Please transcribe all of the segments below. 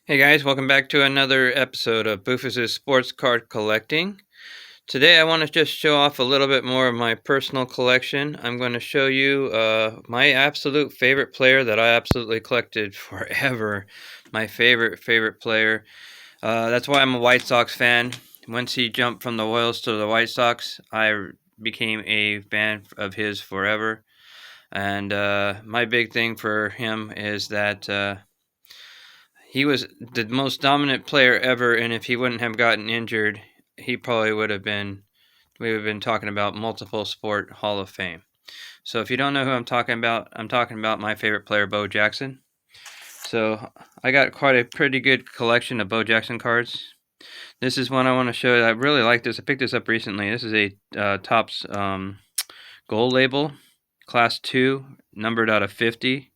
Hey guys, welcome back to another episode of Boofus' Sports Card Collecting. Today I want to just show off a little bit more of my personal collection. I'm going to show you my absolute favorite player that I absolutely collected forever. My favorite player. That's why I'm a White Sox fan. Once he jumped from the Royals to the White Sox, I became a fan of his forever. And my big thing for him is that he was the most dominant player ever, and if he wouldn't have gotten injured, he probably would have been. We would have been talking about multiple sport Hall of Fame. So if you don't know who I'm talking about my favorite player, Bo Jackson. So I got quite a pretty good collection of Bo Jackson cards. This is one I want to show you. I really like this. I picked this up recently. This is a Topps gold label, Class 2, numbered out of 50.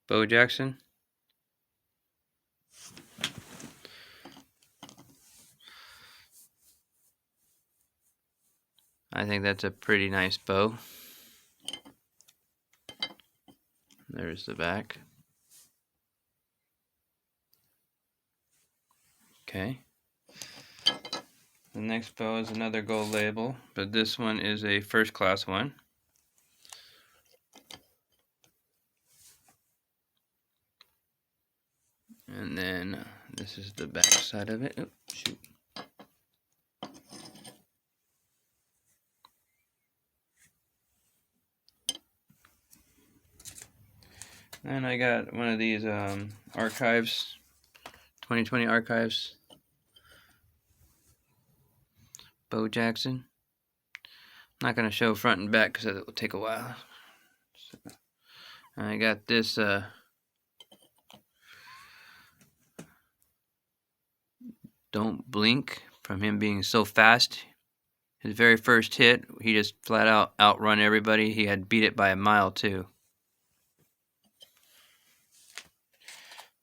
Bo Jackson. I think that's a pretty nice bow. There's the back. Okay. The next bow is another gold label, but this one is a first class one. And then this is the back side of it. Oh, shoot. And I got one of these archives, 2020 archives, Bo Jackson. I'm not going to show front and back because it will take a while. So, I got this Don't Blink from him being so fast. His very first hit, he just flat out outrun everybody. He had beat it by a mile too.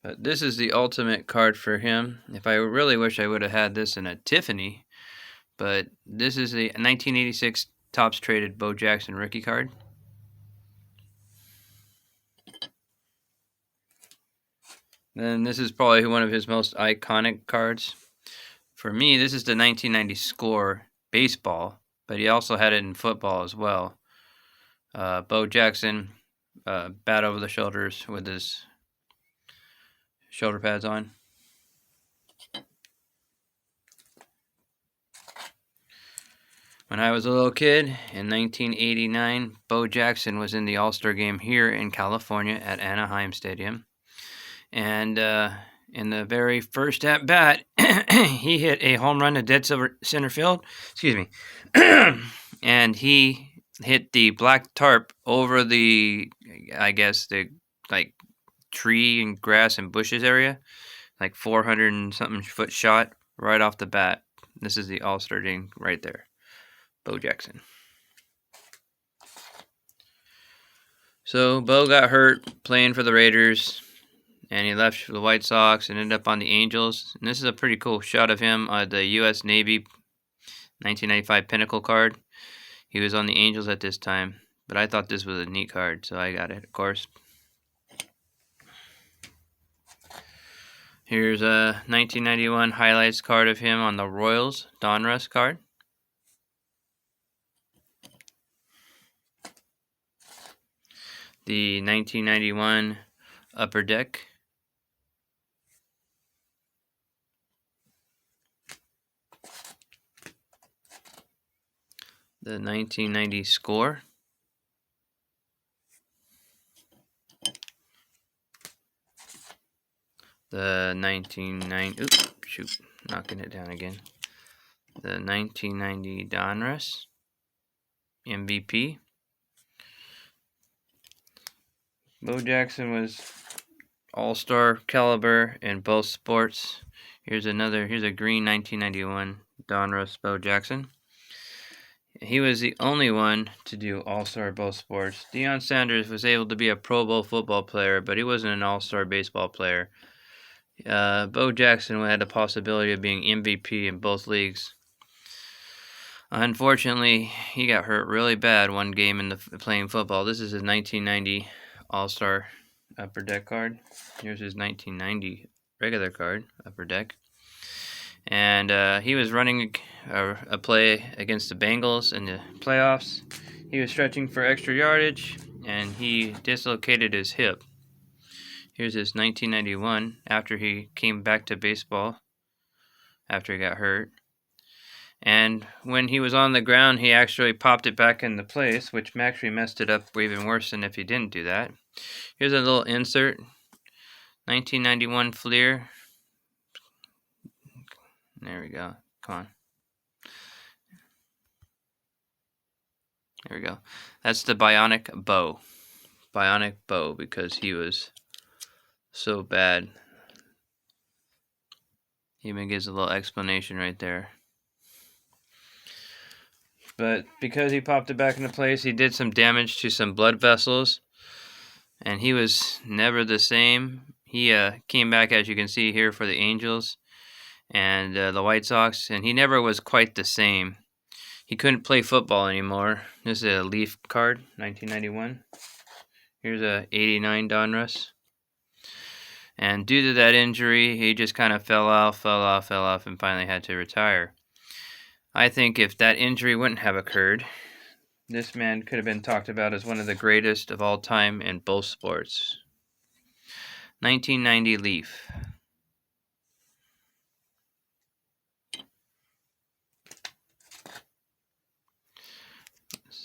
But this is the ultimate card for him. If I really wish I would have had this in a Tiffany, but this is a 1986 Topps traded Bo Jackson rookie card. Then this is probably one of his most iconic cards. For me, this is the 1990 Score baseball, but he also had it in football as well. Bo Jackson, bat over the shoulders with his shoulder pads on. When I was a little kid in 1989, Bo Jackson was in the All-Star game here in California at Anaheim Stadium. And in the very first at bat, he hit a home run to dead center field. Excuse me. And he hit the black tarp over the, I guess, the like tree and grass and bushes area. Like 400 and something foot shot right off the bat. This is the All-Star game right there. Bo Jackson. So Bo got hurt playing for the Raiders, and he left for the White Sox and ended up on the Angels. And this is a pretty cool shot of him on the U.S. Navy 1995 Pinnacle card. He was on the Angels at this time, but I thought this was a neat card, so I got it, of course. Here's a 1991 highlights card of him on the Royals Donruss card. The 1991 Upper Deck. The 1990 Score. The 1990, oops, shoot, knocking it down again. The 1990 Donruss MVP. Bo Jackson was all-star caliber in both sports. Here's a green 1991 Donruss Bo Jackson. He was the only one to do all-star both sports. Deion Sanders was able to be a Pro Bowl football player, but he wasn't an all-star baseball player. Bo Jackson had the possibility of being MVP in both leagues. Unfortunately, he got hurt really bad one game in playing football. This is his 1990 All-Star Upper Deck card. Here's his 1990 regular card, Upper Deck. And he was running a play against the Bengals in the playoffs. He was stretching for extra yardage, and he dislocated his hip. Here's his 1991 after he came back to baseball after he got hurt. And when he was on the ground, he actually popped it back into place, which actually messed it up even worse than if he didn't do that. Here's a little insert. 1991 Flier. There we go. Come on. There we go. That's the Bionic Bo. Bionic Bo, because he was so bad. He even gives a little explanation right there. But because he popped it back into place, he did some damage to some blood vessels. And he was never the same. He came back, as you can see here, for the Angels and the White Sox. And he never was quite the same. He couldn't play football anymore. This is a Leaf card, 1991. Here's a 89 Donruss. And due to that injury, he just kind of fell off, and finally had to retire. I think if that injury wouldn't have occurred, this man could have been talked about as one of the greatest of all time in both sports. 1990 Leaf.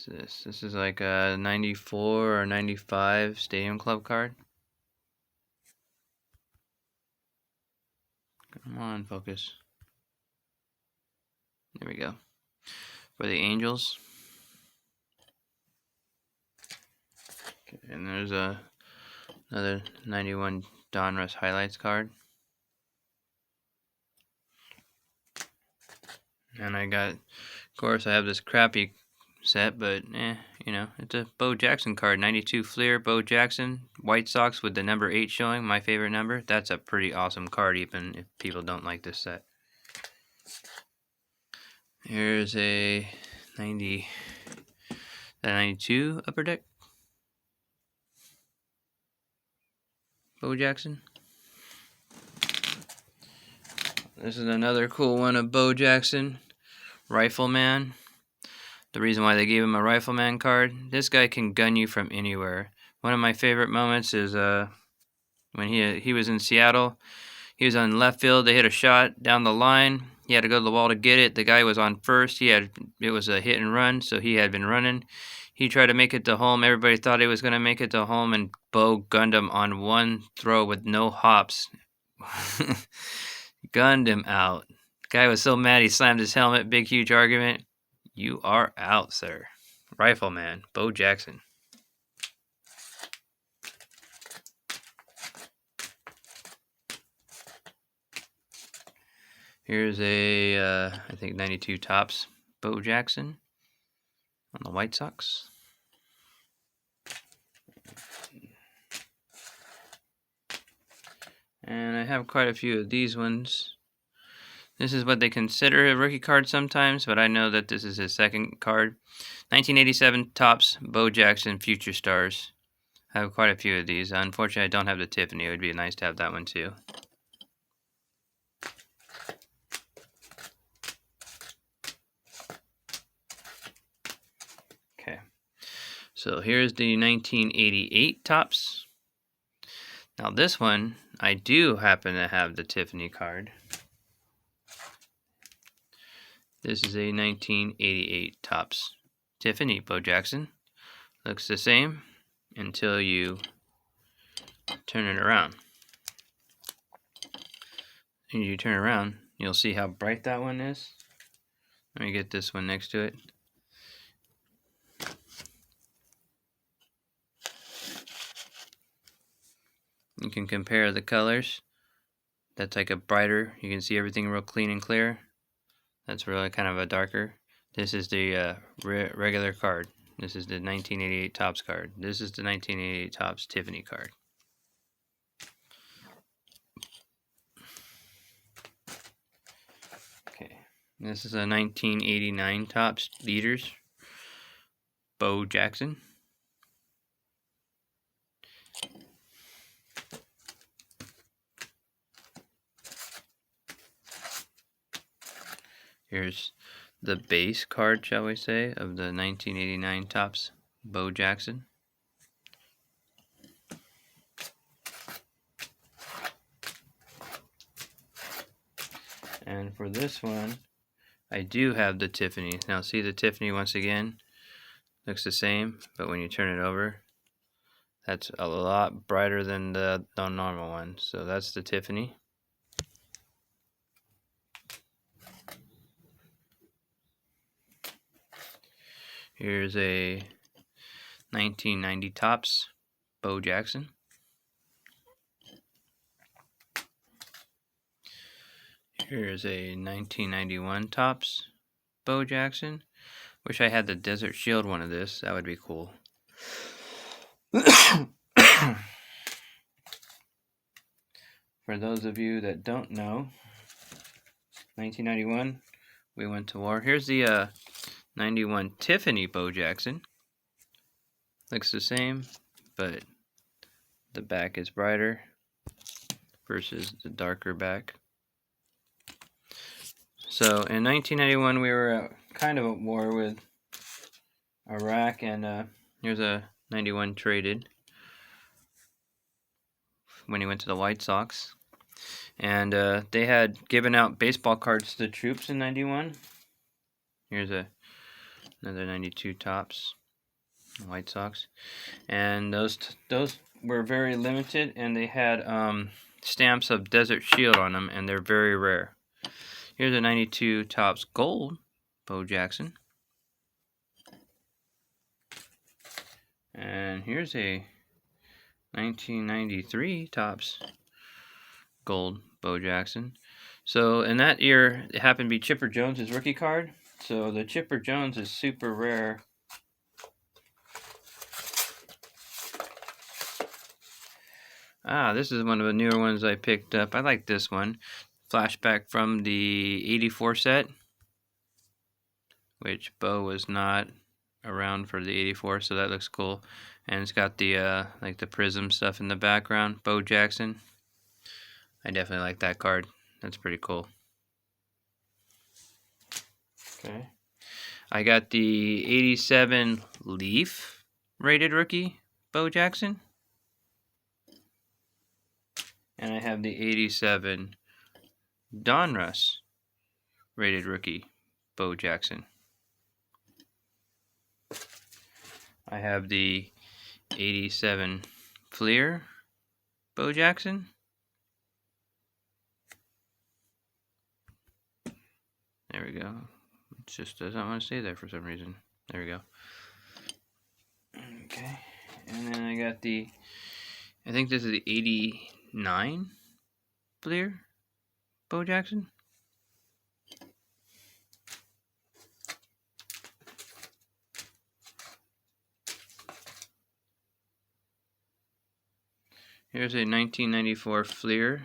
This is like a 94 or 95 Stadium Club card. Come on, focus. There we go. For the Angels. Okay, and there's another 91 Donruss highlights card. And I got, of course, I have this crappy set, but you know, it's a Bo Jackson card. 92 Flier Bo Jackson, White Sox with the number 8 showing, my favorite number. That's a pretty awesome card, even if people don't like this set. Here's a 92 Upper Deck Bo Jackson. This is another cool one of Bo Jackson, Rifleman. The reason why they gave him a Rifleman card, this guy can gun you from anywhere. One of my favorite moments is when he was in Seattle. He was on left field. They hit a shot down the line. He had to go to the wall to get it. The guy was on first. It was a hit and run, so he had been running. He tried to make it to home. Everybody thought he was going to make it to home, and Bo gunned him on one throw with no hops. Gunned him out. The guy was so mad he slammed his helmet. Big, huge argument. You are out, sir. Rifleman, Bo Jackson. Here's a, I think 92 Topps Bo Jackson on the White Sox. And I have quite a few of these ones. This is what they consider a rookie card sometimes, but I know that this is his second card. 1987 Topps Bo Jackson Future Stars. I have quite a few of these. Unfortunately, I don't have the Tiffany. It would be nice to have that one too. Okay. So here's the 1988 Topps. Now this one, I do happen to have the Tiffany card. This is a 1988 Topps Tiffany Bo Jackson. Looks the same until you turn it around. And you turn around, you'll see how bright that one is. Let me get this one next to it. You can compare the colors. That's like a brighter, you can see everything real clean and clear. That's really kind of a darker. This is the regular card. This is the 1988 Topps card. This is the 1988 Topps Tiffany card. Okay, this is a 1989 Topps Leaders Bo Jackson. Here's the base card, shall we say, of the 1989 Topps Bo Jackson. And for this one, I do have the Tiffany. Now see the Tiffany once again, looks the same, but when you turn it over, that's a lot brighter than the normal one. So that's the Tiffany. Here's a 1990 Topps Bo Jackson. Here's a 1991 Topps Bo Jackson. Wish I had the Desert Shield one of this. That would be cool. For those of you that don't know, 1991, we went to war. Here's the 91 Tiffany Bo Jackson. Looks the same, but the back is brighter versus the darker back. So in 1991, we were kind of at war with Iraq, and here's a 91 traded when he went to the White Sox. And they had given out baseball cards to the troops in 91. Here's another 92 Topps White Sox. And those were very limited, and they had stamps of Desert Shield on them, and they're very rare. Here's a 92 Topps Gold Bo Jackson. And here's a 1993 Topps Gold Bo Jackson. So in that year, it happened to be Chipper Jones' rookie card. So the Chipper Jones is super rare. This is one of the newer ones I picked up. I like this one. Flashback from the 84 set, which Bo was not around for the 84, so that looks cool. And it's got the like the prism stuff in the background. Bo Jackson. I definitely like that card. That's pretty cool. Okay. I got the 87 Leaf rated rookie Bo Jackson. And I have the 87 Donruss rated rookie Bo Jackson. I have the 87 Flier Bo Jackson. There we go. It just doesn't want to stay there for some reason. There we go. Okay. And then I got the, I think this is the 89 Flier Bo Jackson. Here's a 1994 Flier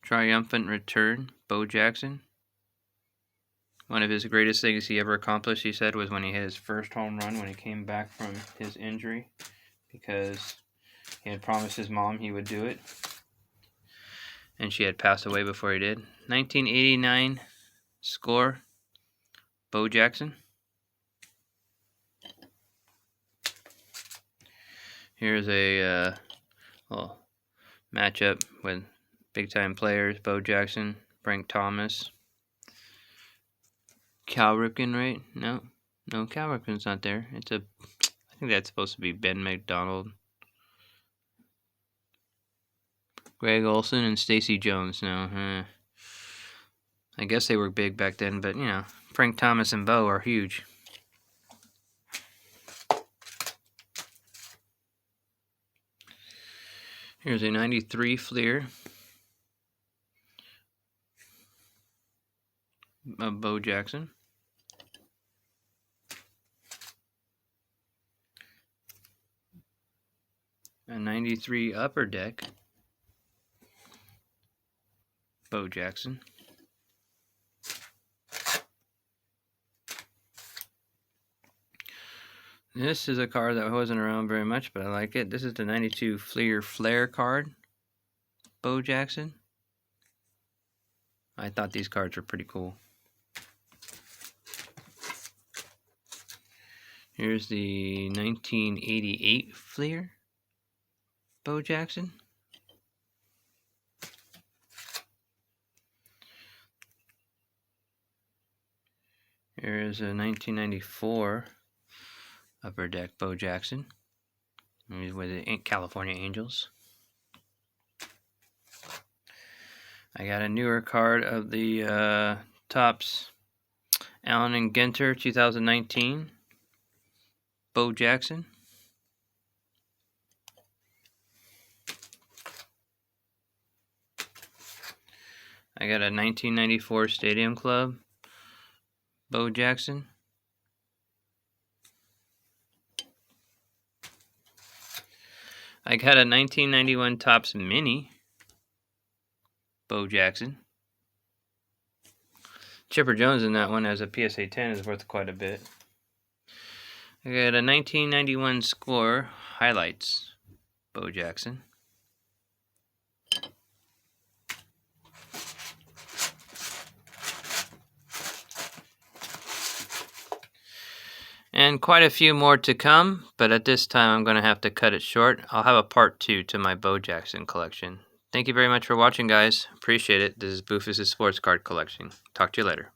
Triumphant Return Bo Jackson. One of his greatest things he ever accomplished, he said, was when he hit his first home run when he came back from his injury, because he had promised his mom he would do it, and she had passed away before he did. 1989 Score Bo Jackson. Here's a matchup with big-time players: Bo Jackson, Frank Thomas, Cal Ripken, right? No, Cal Ripken's not there. I think that's supposed to be Ben McDonald, Greg Olson, and Stacy Jones. No, I guess they were big back then, but you know, Frank Thomas and Bo are huge. Here's a 93 Fleer of Bo Jackson. A 93 Upper Deck Bo Jackson. This is a card that wasn't around very much, but I like it. This is the 92 Flier Flare card, Bo Jackson. I thought these cards were pretty cool. Here's the 1988 Flier Bo Jackson. Here's a 1994 Upper Deck Bo Jackson with the California Angels. I got a newer card of the Topps Allen and Ginter 2019 Bo Jackson. I got a 1994 Stadium Club Bo Jackson. I got a 1991 Topps Mini Bo Jackson. Chipper Jones in that one as a PSA 10 is worth quite a bit. I got a 1991 Score Highlights Bo Jackson. And quite a few more to come, but at this time I'm going to have to cut it short. I'll have a part 2 to my Bo Jackson collection. Thank you very much for watching, guys. Appreciate it. This is Boofus' Sports Card Collection. Talk to you later.